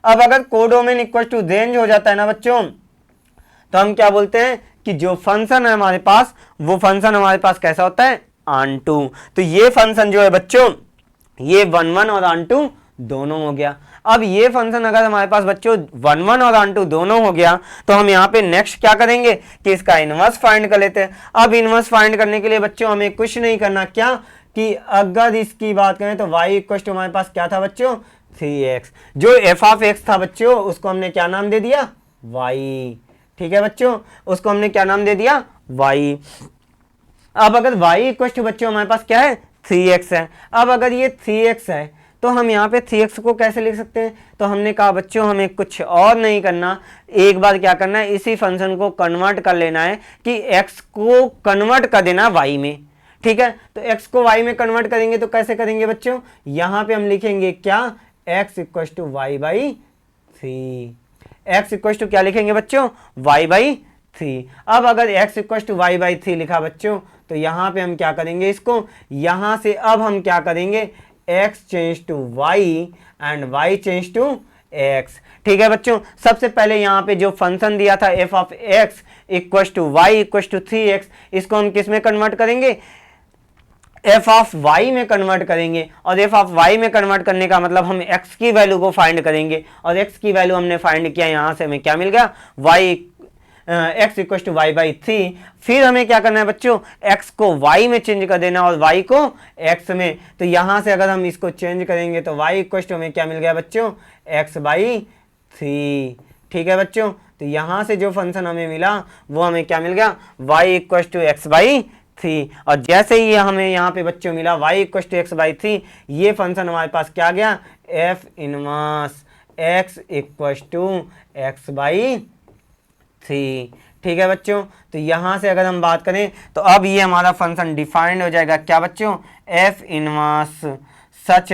अब अगर कोडोमेन इक्वल टू रेंज हो जाता है ना बच्चों, तो हम क्या बोलते हैं कि जो फंक्शन है हमारे पास, वो फंक्शन हमारे पास कैसा होता है, ऑन टू। तो ये फंक्शन जो है बच्चों, ये 1 1 और ऑन टू दोनों हो गया। अब ये फंक्शन अगर हमारे पास बच्चों 1 1 और ऑन टू दोनों हो गया, तो हम यहाँ पे नेक्स्ट क्या करेंगे कि इसका इनवर्स फाइंड कर लेते हैं। अब इनवर्स फाइंड करने के लिए बच्चों हमें कुछ नहीं करना, क्या कि अगर इसकी बात करें तो y इक्वल टू हमारे पास क्या था बच्चों, 3x। जो एफ ऑफ एक्स था बच्चों, उसको हमने क्या नाम दे दिया, y। ठीक है बच्चों, उसको हमने क्या नाम दे दिया, y। अब अगर y इक्वल टू बच्चों हमारे पास क्या है, 3x है। अब अगर ये 3x है, तो हम यहाँ पे 3x को कैसे लिख सकते हैं, तो हमने कहा बच्चों हमें कुछ और नहीं करना, एक बार क्या करना है, इसी फंक्शन को कन्वर्ट कर लेना है कि x को कन्वर्ट कर देना y में। ठीक है, तो x को y में कन्वर्ट करेंगे तो कैसे करेंगे बच्चों, यहाँ पे हम लिखेंगे क्या, x equal to Y by 3। x equal to क्या लिखेंगे बच्चों, y बाई 3। अब अगर x equal to Y by 3 लिखा बच्चों, तो यहाँ पे हम क्या करेंगे, इसको यहाँ से अब हम क्या करेंगे, x change to y and y change to x। ठीक है बच्चों, सबसे पहले यहाँ पे जो फंक्शन दिया था f of x equal to Y equal to 3x, इसको हम किस में कन्वर्ट करेंगे, f ऑफ y में कन्वर्ट करेंगे। और f ऑफ y में कन्वर्ट करने का मतलब हम x की वैल्यू को फाइंड करेंगे, और x की वैल्यू हमने फाइंड किया, यहाँ से हमें क्या मिल गया, x equal to Y by 3। फिर हमें क्या करना है बच्चों, x को y में चेंज कर देना और y को x में। तो यहाँ से अगर हम इसको चेंज करेंगे तो y इक्वल टू हमें क्या मिल गया बच्चों, x बाई 3। ठीक है बच्चों, तो यहाँ से जो फंक्शन हमें मिला वो हमें क्या मिल गया, y equal to X by 3। और जैसे ही हमें यहाँ पे बच्चों मिला y equal to X by 3, ये फंक्शन हमारे पास क्या गया, f inverse x equal to X by 3। ठीक है बच्चों, तो यहाँ से अगर हम बात करें तो अब ये हमारा फंक्शन डिफाइंड हो जाएगा, क्या बच्चों, f इनवर्स सच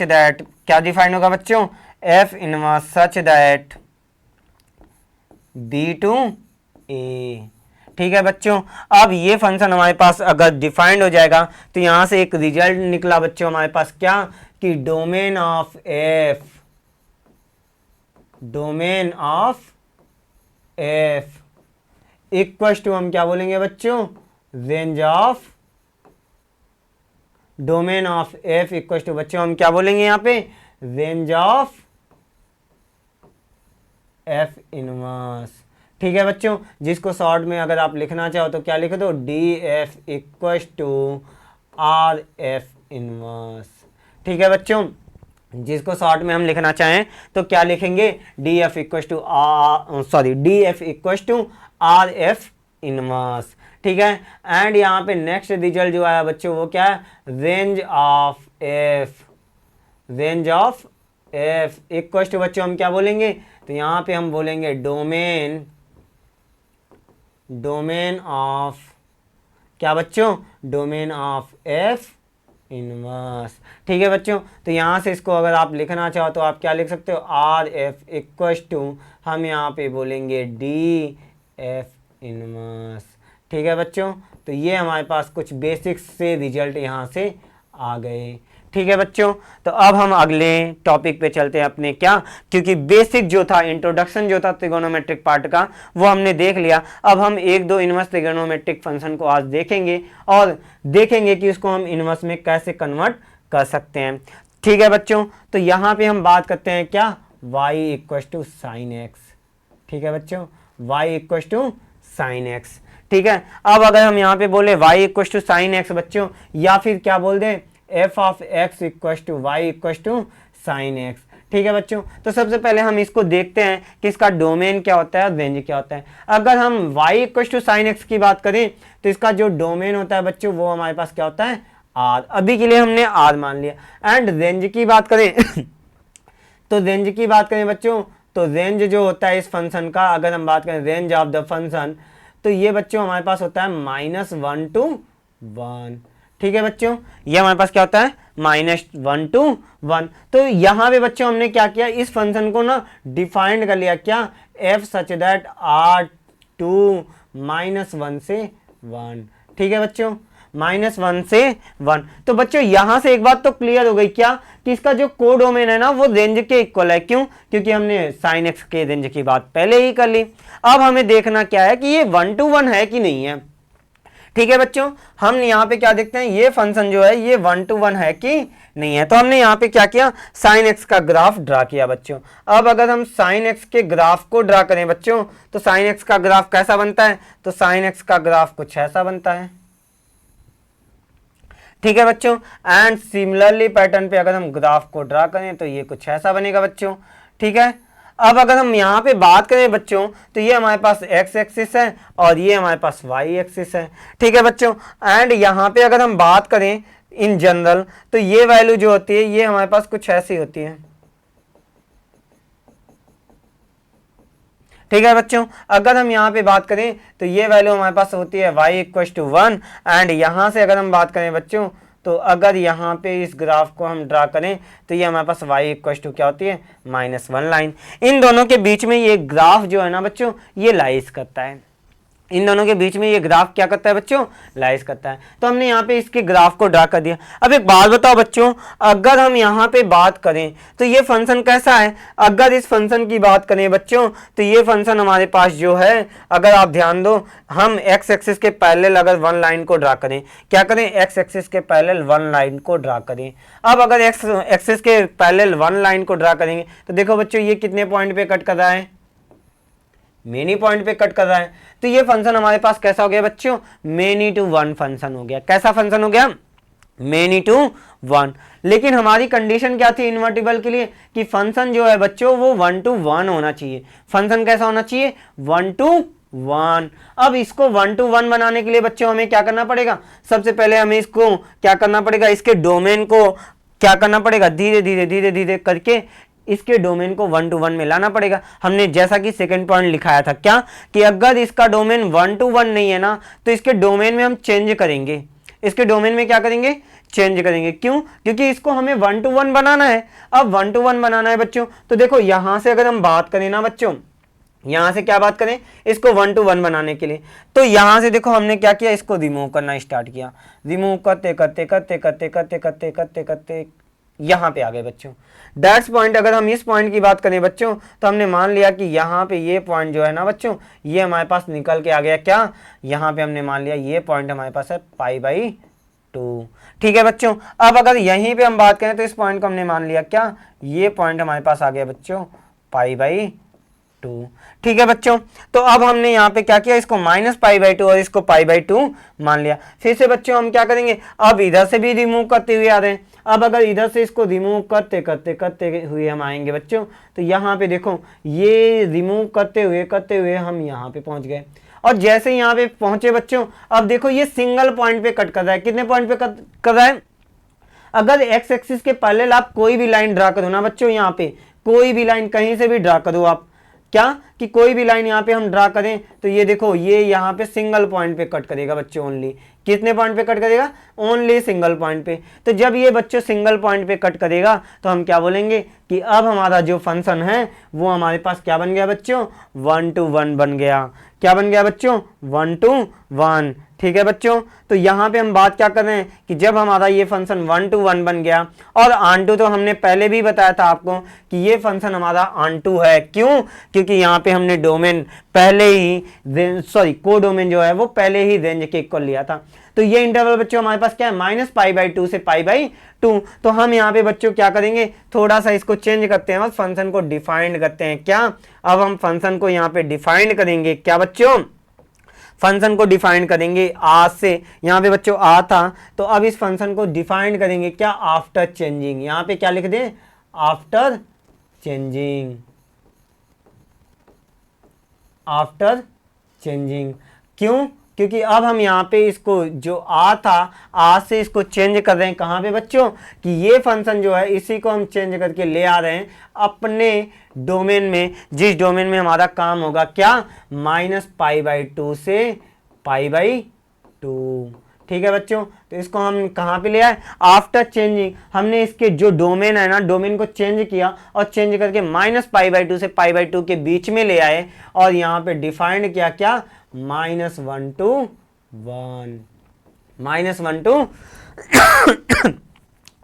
दैट क्या डिफाइंड होगा बच्चों, f inverse such that b to a। ठीक है बच्चों, अब ये फंक्शन हमारे पास अगर डिफाइंड हो जाएगा, तो यहाँ से एक रिजल्ट निकला बच्चों हमारे पास, क्या कि domain of f equal to हम क्या बोलेंगे बच्चों, range of, domain of f equal to बच्चों हम क्या बोलेंगे यहाँ पे, रेंज ऑफ f इनवर्स। ठीक है बच्चों, जिसको शॉर्ट में अगर आप लिखना चाहो तो क्या लिख दो, df equal to R F inverse. ठीक है बच्चों, जिसको शॉर्ट में हम लिखना चाहें तो क्या लिखेंगे, df equal to R F inverse. ठीक है, एंड यहाँ पे नेक्स्ट रिजल्ट जो आया बच्चों वो क्या है, range of f equal to बच्चों हम क्या बोलेंगे, तो यहाँ पे हम बोलेंगे डोमेन ऑफ क्या बच्चों, डोमेन ऑफ f इनवर्स। ठीक है बच्चों, तो यहाँ से इसको अगर आप लिखना चाहो तो आप क्या लिख सकते हो, आर एफ इक्वल टू हम यहाँ पे बोलेंगे डी एफ इनवर्स। ठीक है बच्चों, तो ये हमारे पास कुछ बेसिक्स से रिजल्ट यहाँ से आ गए। ठीक है बच्चों, तो अब हम अगले टॉपिक पे चलते हैं अपने, क्या, क्योंकि बेसिक जो था, इंट्रोडक्शन जो था ट्रिगोनोमेट्रिक पार्ट का, वो हमने देख लिया। अब हम एक दो इनवर्स ट्रिगोनोमेट्रिक फंक्शन को आज देखेंगे और देखेंगे कि उसको हम इनवर्स में कैसे कन्वर्ट कर सकते हैं। ठीक है बच्चों, तो यहाँ पे हम बात करते हैं क्या, y equal to sine x. ठीक है बच्चों, y equal to sine x. ठीक है, अब अगर हम यहाँ पे बोले y equal to sine X बच्चों, या फिर क्या बोल दें, f of x equal to Y equal to sine x. ठीक है बच्चों, तो सबसे पहले हम इसको देखते हैं कि इसका डोमेन क्या होता है और रेंज क्या होता है। अगर हम y equal to sine X की बात करें तो इसका जो डोमेन होता है बच्चों वो हमारे पास क्या होता है, r। अभी के लिए हमने r मान लिया। एंड रेंज की बात करें तो रेंज की बात करें बच्चों, तो रेंज जो होता है इस फंक्शन का, अगर हम बात करें रेंज ऑफ द फंक्शन, तो ये बच्चों हमारे पास होता है -1 to 1। ठीक है बच्चों, ये हमारे पास क्या होता है, -1 to 1। तो यहाँ पे बच्चों हमने क्या किया, इस फंक्शन को ना डिफाइंड कर लिया, क्या, f such that r to -1 से 1। ठीक है बच्चों, -1 से 1। तो बच्चों यहां से एक बात तो क्लियर हो गई क्या, कि इसका जो कोडोमेन है ना वो रेंज के इक्वल है। क्यों? क्योंकि हमने sin x के रेंज की बात पहले ही कर ली। अब हमें देखना क्या है कि ये 1 to 1 है कि नहीं है। ठीक है बच्चों, हम यहाँ पे क्या देखते हैं, ये फंक्शन जो है ये 1 to 1 है कि नहीं है। तो हमने यहाँ पे क्या किया, sin x का ग्राफ ड्रा किया बच्चों। अब अगर हम sin x के ग्राफ को ड्रा करें बच्चों, तो sin x का ग्राफ कैसा बनता है, तो sin x का ग्राफ कुछ ऐसा बनता है। ठीक है बच्चों, एंड सिमिलरली पैटर्न पे अगर हम ग्राफ को ड्रा करें तो ये कुछ ऐसा बनेगा बच्चों। ठीक है, अब अगर हम यहाँ पे बात करें बच्चों, तो ये हमारे पास x एक्सिस है और ये हमारे पास y एक्सिस है। ठीक है बच्चों, एंड यहाँ पे अगर हम बात करें इन जनरल, तो ये वैल्यू जो होती है ये हमारे पास कुछ ऐसी होती है। ठीक है बच्चों, अगर हम यहाँ पे बात करें तो ये वैल्यू हमारे पास होती है y = 1, एंड यहाँ से अगर हम बात करें बच्चों, तो अगर यहाँ पे इस ग्राफ को हम ड्रा करें तो ये हमारे पास y = क्या होती है, -1 लाइन। इन दोनों के बीच में ये ग्राफ जो है ना बच्चों ये लाइज करता है। इन दोनों के बीच में ये ग्राफ क्या करता है बच्चों, लाइज करता है। तो हमने यहाँ पे इसके ग्राफ को ड्रा कर दिया। अब एक बात बताओ बच्चों, अगर हम यहाँ पे बात करें तो ये फंक्शन कैसा है। अगर इस फंक्शन की बात करें बच्चों, तो ये फंक्शन हमारे पास जो है, अगर आप ध्यान दो, हम x एक्सिस के पैरेलल अगर 1 लाइन को ड्रा करें, क्या करें, x एक्सिस के पैरेलल 1 लाइन को ड्रा करें। अब अगर x एक्सिस के पैरेलल 1 लाइन को ड्रा करेंगे तो देखो बच्चों ये कितने पॉइंट पे कट कर रहा है, मेनी पॉइंट पे कट कर रहा है। तो ये फंक्शन हमारे पास कैसा हो गया बच्चों, मेनी टू 1 फंक्शन हो गया। कैसा फंक्शन हो गया, मेनी टू 1। लेकिन हमारी कंडीशन क्या थी इन्वर्टिबल के लिए, कि फंक्शन जो है बच्चों वो 1 to 1 होना चाहिए। फंक्शन कैसा होना चाहिए, 1 to 1। अब इसको 1 to 1 बनाने के लिए बच्चों हमें क्या करना पड़ेगा, सबसे पहले हमें इसको क्या करना पड़ेगा, इसके डोमेन को क्या करना पड़ेगा, धीरे धीरे धीरे धीरे करके इसके डोमेन को 1 to 1 में लाना पड़ेगा। हमने जैसा कि सेकंड पॉइंट लिखाया था क्या, कि अगर इसका डोमेन 1 to 1 नहीं है ना, तो इसके डोमेन में हम चेंज करेंगे। इसके डोमेन में क्या करेंगे, चेंज करेंगे। क्यों, क्योंकि इसको हमें 1 to 1 बनाना है। अब 1 to 1 बनाना है बच्चों, तो देखो यहां से अगर हम बात करें ना बच्चों, यहां से क्या बात करें, इसको 1 to 1 बनाने के लिए, तो यहां से देखो हमने क्या किया, इसको रिमूव करना स्टार्ट किया। रिमूव करते करते करते करते करते करते करते करते यहां पे आ गए बच्चों। दैट्स पॉइंट, अगर हम इस पॉइंट की बात करें बच्चों, तो हमने मान लिया कि यहाँ पे ये पॉइंट जो है ना बच्चों, ये हमारे पास निकल के आ गया। क्या, यहाँ पे हमने मान लिया ये पॉइंट हमारे पास है π/2। ठीक है बच्चों, अब अगर यहीं पे हम बात करें तो इस पॉइंट को हमने मान लिया क्या, ये पॉइंट हमारे पास आ गया बच्चों π/2। ठीक है बच्चों, तो अब हमने यहाँ पे क्या किया, इसको -π/2 और इसको π/2 मान लिया। फिर से बच्चों हम क्या करेंगे, अब इधर से भी रिमूव करते हुए आ रहे हैं। अब अगर इधर से इसको रिमूव करते करते करते हुए हम आएंगे बच्चों, तो यहाँ पे देखो ये रिमूव करते हुए हम यहाँ पे पहुंच गए। और जैसे यहाँ पे पहुंचे बच्चों, अब देखो ये सिंगल पॉइंट पे कट कर रहा है। कितने पॉइंट पे कट कर रहा है, अगर x एक्सिस के पैरेलल आप कोई भी लाइन ड्रा करो ना बच्चों, यहाँ पे कोई भी लाइन कहीं से भी ड्रा करो आप, क्या कि कोई भी लाइन यहाँ पे हम ड्रा करें तो ये देखो ये यहाँ पे सिंगल पॉइंट पे कट करेगा बच्चों। ओनली कितने पॉइंट पे कट करेगा, ओनली सिंगल पॉइंट पे। तो जब ये बच्चों सिंगल पॉइंट पे कट करेगा तो हम क्या बोलेंगे कि अब हमारा जो फंक्शन है वो हमारे पास क्या बन गया बच्चों, 1 to 1 बन गया। क्या बन गया बच्चों, 1 to 1। ठीक है बच्चों, तो यहाँ पे हम बात क्या कर रहे हैं कि जब हमारा ये फंक्शन 1 to 1 बन गया, और ऑन तो हमने पहले भी बताया था आपको कि ये फंक्शन हमारा ऑन है। क्यों, क्योंकि यहाँ पे हमने डोमेन पहले ही को डोमेन जो है वो पहले ही रेंज के इक्वल लिया था। तो ये इंटरवल बच्चों हमारे पास क्या है, -π/2 से π/2। तो हम यहाँ पे बच्चों क्या करेंगे, थोड़ा सा इसको चेंज करते हैं और फंक्शन को डिफाइंड करते हैं। क्या, अब हम फंक्शन को यहाँ पे डिफाइंड करेंगे। क्या बच्चों, फंक्शन को डिफाइन करेंगे आ से, यहाँ पे बच्चों आ था, तो अब इस फंक्शन को डिफाइन करेंगे क्या, आफ्टर चेंजिंग। यहाँ पे क्या लिख दें, आफ्टर चेंजिंग। आफ्टर चेंजिंग क्यों, क्योंकि अब हम यहाँ पे इसको जो आ था, आ से इसको चेंज कर रहे हैं कहाँ पे बच्चों, कि ये फंक्शन जो है इसी को हम चेंज करके ले आ रहे हैं अपने डोमेन में, जिस डोमेन में हमारा काम होगा क्या, -π/2 से π/2। ठीक है बच्चों, तो इसको हम कहाँ पे ले आए, आफ्टर चेंजिंग। हमने इसके जो डोमेन है ना, डोमेन को चेंज किया और चेंज करके -π/2 से π/2 के बीच में ले आए और यहाँ पे डिफाइंड किया क्या, -1 to 1। -1 to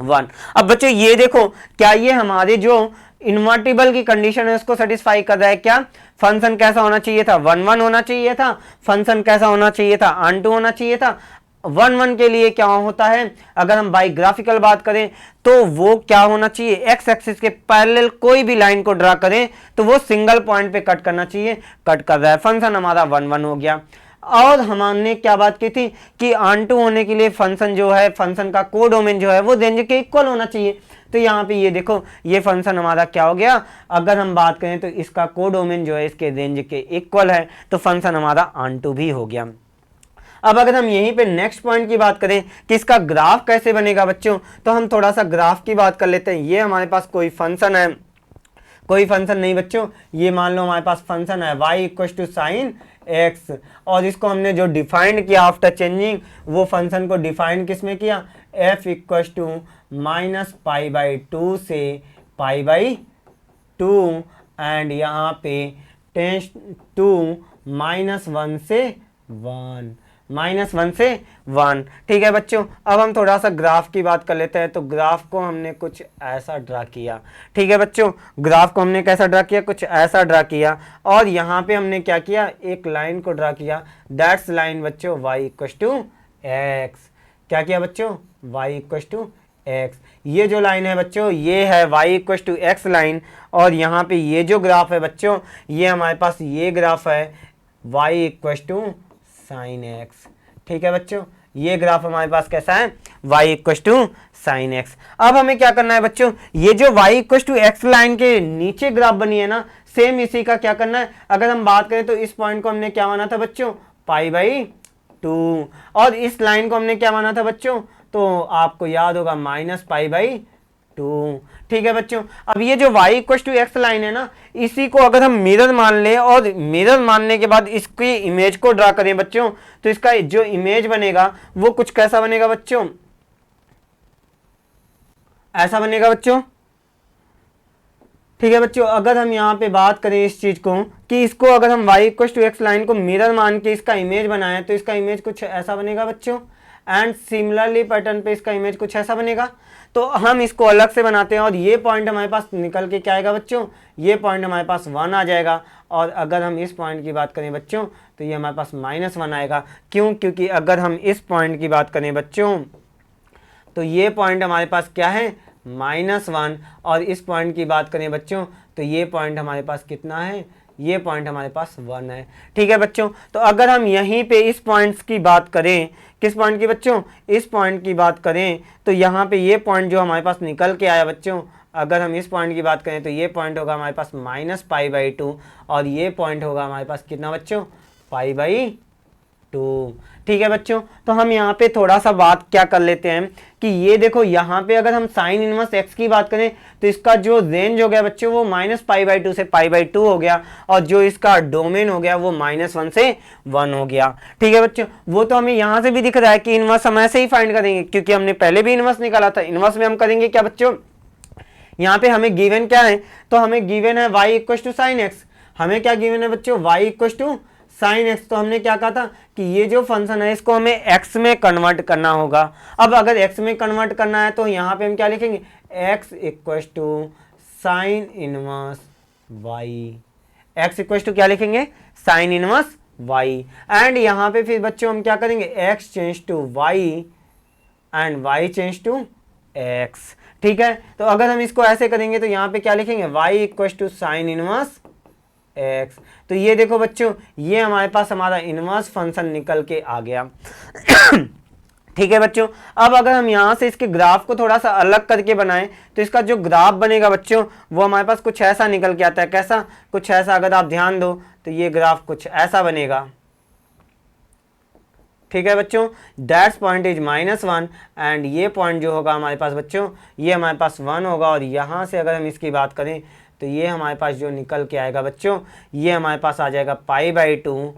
1। अब बच्चों ये देखो, क्या ये हमारे जो इन्वर्टिबल की कंडीशन है उसको सेटिस्फाई कर रहा है क्या? फंक्शन कैसा होना चाहिए था? 1 1 होना चाहिए था। फंक्शन कैसा होना चाहिए था? ऑन टू होना चाहिए था। 1 1 के लिए क्या होता है, अगर हम बायोग्राफिकल बात करें तो वो क्या होना चाहिए, एक्स एक्सिस के पैरेलल कोई भी लाइन को ड्रा करें तो वो सिंगल पॉइंट पे कट करना चाहिए, कट कर रहा है, फंक्शन हमारा 1 1 हो गया। और हमने क्या बात की थी कि ऑन टू होने के लिए फंक्शन जो है, फंक्शन का कोडोमेन जो है वो रेंज के इक्वल होना चाहिए। तो यहाँ पे ये देखो, ये फंक्शन हमारा क्या हो गया, अगर हम बात करें तो इसका कोडोमेन जो है इसके रेंज के इक्वल है, तो फंक्शन हमारा ऑन टू भी हो गया। अब अगर हम यहीं पे नेक्स्ट पॉइंट की बात करें कि इसका ग्राफ कैसे बनेगा बच्चों, तो हम थोड़ा सा ग्राफ की बात कर लेते हैं। ये हमारे पास कोई फंक्शन है, कोई फंक्शन नहीं बच्चों, ये मान लो हमारे पास फंक्शन है y equal to sine x, और इसको हमने जो डिफाइंड किया आफ्टर चेंजिंग, वो फंक्शन को डिफाइंड किस में किया, f इक्वल टू -π/2 से π/2, एंड यहाँ पे टेंस टू -1 से 1, -1 से 1। ठीक है बच्चों, अब हम थोड़ा सा ग्राफ की बात कर लेते हैं। तो ग्राफ को हमने कुछ ऐसा ड्रा किया। ठीक है बच्चों, ग्राफ को हमने कैसा ड्रा किया, कुछ ऐसा ड्रा किया, और यहाँ पे हमने क्या किया, एक लाइन को ड्रा किया, दैट्स लाइन बच्चों y इक्वल टू एक्स। क्या किया बच्चों, y इक्वल टू एक्स। ये जो लाइन है बच्चों, ये है y equal to x line, और यहाँ पे ये जो ग्राफ है बच्चों, ये हमारे पास ये ग्राफ है y equal to sine x. ठीक है बच्चों, ये ग्राफ हमारे पास कैसा है, y equal to sine x. अब हमें क्या करना है बच्चों, ये जो y equal to x line के नीचे ग्राफ बनी है ना, सेम इसी का क्या करना है, अगर हम बात करें तो इस पॉइंट को हमने क्या माना था बच्चों, π/2, और इस लाइन को हमने क्या माना था बच्चों, तो आपको याद होगा -π/2। ठीक है बच्चों, अब ये जो y equal to x line है ना, इसी को अगर हम मिरर मान लें, और मिरर मानने के बाद इसकी इमेज को ड्रा करें बच्चों, तो इसका जो इमेज बनेगा वो कुछ कैसा बनेगा बच्चों, ऐसा बनेगा बच्चों। ठीक है बच्चों, अगर हम यहाँ पे बात करें इस चीज को कि इसको अगर हम y equal to x line को मिरर मान के इसका इमेज बनाएं, तो इसका इमेज कुछ ऐसा बनेगा बच्चों, एंड सिमिलरली पैटर्न पे इसका इमेज कुछ ऐसा बनेगा। तो हम इसको अलग से बनाते हैं, और ये पॉइंट हमारे पास निकल के क्या आएगा बच्चों, ये पॉइंट हमारे पास 1 आ जाएगा, और अगर हम इस पॉइंट की बात करें बच्चों, तो ये हमारे पास -1 आएगा। क्यों, क्योंकि अगर हम इस पॉइंट की बात करें बच्चों, तो ये पॉइंट हमारे पास क्या है, -1, और इस पॉइंट की बात करें बच्चों, तो ये पॉइंट हमारे पास कितना है, ये पॉइंट हमारे पास 1 है। ठीक है बच्चों, तो अगर हम यहीं पे इस पॉइंट्स की बात करें, किस पॉइंट की बच्चों, इस पॉइंट की बात करें, तो यहाँ पे ये पॉइंट जो हमारे पास निकल के आया बच्चों, अगर हम इस पॉइंट की बात करें तो ये पॉइंट होगा हमारे पास -π/2, और ये पॉइंट होगा हमारे पास कितना बच्चों, π/2। ठीक है बच्चों, तो हम यहाँ पे थोड़ा सा बात क्या कर लेते हैं कि ये देखो, यहाँ पे अगर हम साइन इनवर्स एक्स की बात करें तो इसका जो रेंज हो गया बच्चों वो -π/2 से π/2 हो गया, और जो इसका डोमेन हो गया वो -1 से 1 हो गया। ठीक है बच्चों, वो तो हमें यहाँ से भी दिख रहा है कि इनवर्स हम ऐसे ही फाइंड करेंगे, क्योंकि हमने पहले भी इनवर्स निकाला था। इनवर्स में हम करेंगे क्या बच्चों, यहाँ पे हमें गिवन क्या है, तो हमें गिवन है y equal to sine x. हमें क्या गिवन है बच्चों, y equal to sine x. तो हमने क्या कहा था कि ये जो फंक्शन है इसको हमें x में कन्वर्ट करना होगा। अब अगर x में कन्वर्ट करना है तो यहाँ पे हम क्या लिखेंगे, x equal to sine inverse y, x equal to क्या लिखेंगे, साइन इनवर्स y, एंड यहाँ पे फिर बच्चों हम क्या करेंगे, x change to y and y change to x। ठीक है, तो अगर हम इसको ऐसे करेंगे तो यहाँ पे क्या लिखेंगे, y equal to sine inverse x। तो ये देखो बच्चों, ये हमारे पास हमारा इनवर्स फंक्शन निकल के आ गया। ठीक है बच्चों, अब अगर हम यहाँ से इसके ग्राफ को थोड़ा सा अलग करके बनाएं तो इसका जो ग्राफ बनेगा बच्चों वो हमारे पास कुछ ऐसा निकल के आता है। कैसा, कुछ ऐसा, अगर आप ध्यान दो तो ये ग्राफ कुछ ऐसा बनेगा। ठीक है बच्चों, दैट्स पॉइंट इज -1, एंड ये पॉइंट जो होगा हमारे पास बच्चों, ये हमारे पास 1 होगा, और यहाँ से अगर हम इसकी बात करें तो ये हमारे पास जो निकल के आएगा बच्चों, ये हमारे पास आ जाएगा π/2,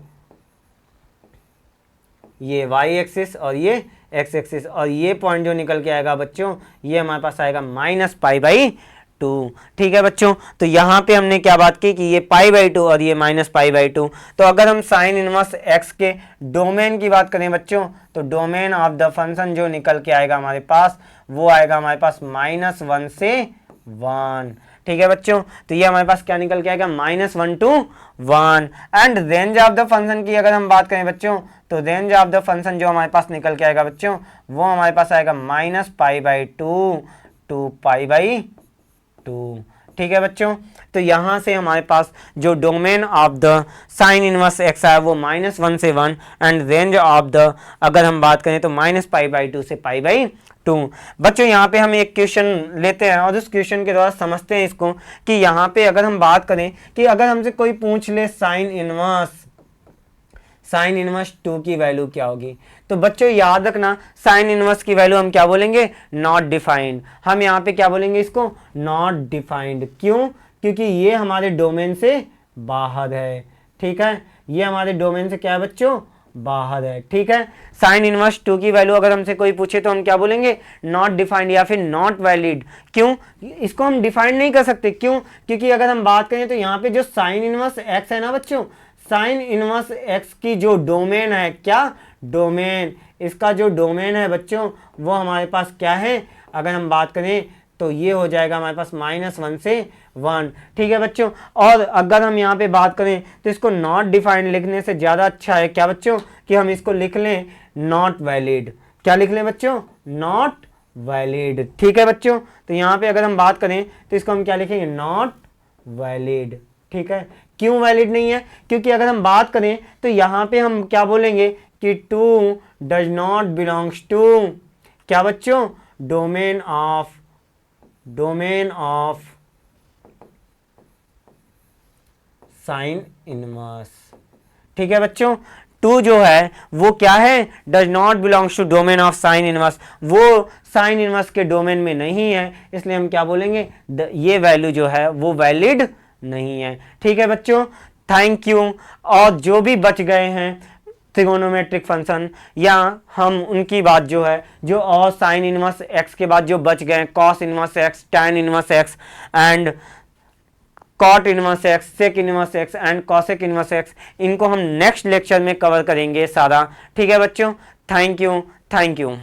ये y एक्सिस और ये x एक्सिस, और ये पॉइंट जो निकल के आएगा बच्चों, ये हमारे पास आएगा -π/2। 2। ठीक है बच्चों, तो यहाँ पे हमने क्या बात की कि ये π/2 और ये -π/2। तो अगर हम साइन इनवर्स x के डोमेन की बात करें बच्चों, तो डोमेन ऑफ द फंक्शन जो निकल के आएगा हमारे पास, वो आएगा हमारे पास -1 से 1। ठीक है बच्चों, तो ये हमारे पास क्या निकल के आएगा, -1 to 1। And range of the function की अगर हम बात करें बच्चों, तो रेंज ऑफ द फंक्शन जो हमारे पास निकल के आएगा बच्चों, वो हमारे पास आएगा -π/2 to π/2। ठीक है बच्चों, तो यहाँ से हमारे पास जो domain of the sign inverse x है वो -1 से 1, एंड रेंज ऑफ द अगर हम बात करें तो -π/2 से π/2। बच्चों यहाँ पे हम एक क्वेश्चन लेते हैं और उस क्वेश्चन के द्वारा समझते हैं इसको कि यहाँ पे अगर हम बात करें कि अगर हमसे कोई पूछ ले साइन इनवर्स 2 की वैल्यू क्या होगी, तो बच्चों याद रखना साइन इनवर्स की वैल्यू हम क्या बोलेंगे, नॉट डिफाइंड। हम यहाँ पे क्या बोलेंगे इसको, नॉट डिफाइंड। क्यों, क्योंकि ये हमारे डोमेन से बाहर है। ठीक है, ये हमारे डोमेन से क्या है बच्चों, बाहर है। ठीक है, साइन इनवर्स 2 की वैल्यू अगर हमसे कोई पूछे तो हम क्या बोलेंगे, नॉट डिफाइंड या फिर नॉट वैलिड। क्यों, इसको हम डिफाइंड नहीं कर सकते। क्यों, क्योंकि अगर हम बात करें तो यहाँ पे जो साइन इनवर्स x है ना बच्चों, साइन इनवर्स x की जो डोमेन है, क्या डोमेन, इसका जो डोमेन है बच्चों वो हमारे पास क्या है, अगर हम बात करें तो ये हो जाएगा हमारे पास -1 से 1। ठीक है बच्चों, और अगर हम यहाँ पे बात करें तो इसको नॉट डिफाइंड लिखने से ज़्यादा अच्छा है क्या बच्चों, कि हम इसको लिख लें नॉट वैलिड। क्या लिख लें बच्चों, नॉट वैलिड। ठीक है बच्चों, तो यहाँ पे अगर हम बात करें तो इसको हम क्या लिखेंगे, नॉट वैलिड। ठीक है, क्यों वैलिड नहीं है, क्योंकि अगर हम बात करें तो यहाँ पे हम क्या बोलेंगे कि 2 डज नॉट बिलोंग्स टू क्या बच्चों, डोमेन ऑफ साइन इनवर्स। ठीक है बच्चों, 2 जो है वो क्या है, does not belongs to domain of sine inverse, वो साइन इनवर्स के डोमेन में नहीं है, इसलिए हम क्या बोलेंगे, ये वैल्यू जो है वो वैलिड नहीं है। ठीक है बच्चों, थैंक यू। और जो भी बच गए हैं ट्रिगोनोमेट्रिक फंक्शन, या हम उनकी बात जो है, जो और साइन इनवर्स x के बाद जो बच गए, cos inverse x, tan inverse x and cot inverse x, sec inverse x and cosec inverse x, इनको हम नेक्स्ट लेक्चर में कवर करेंगे सारा। ठीक है बच्चों, थैंक यू।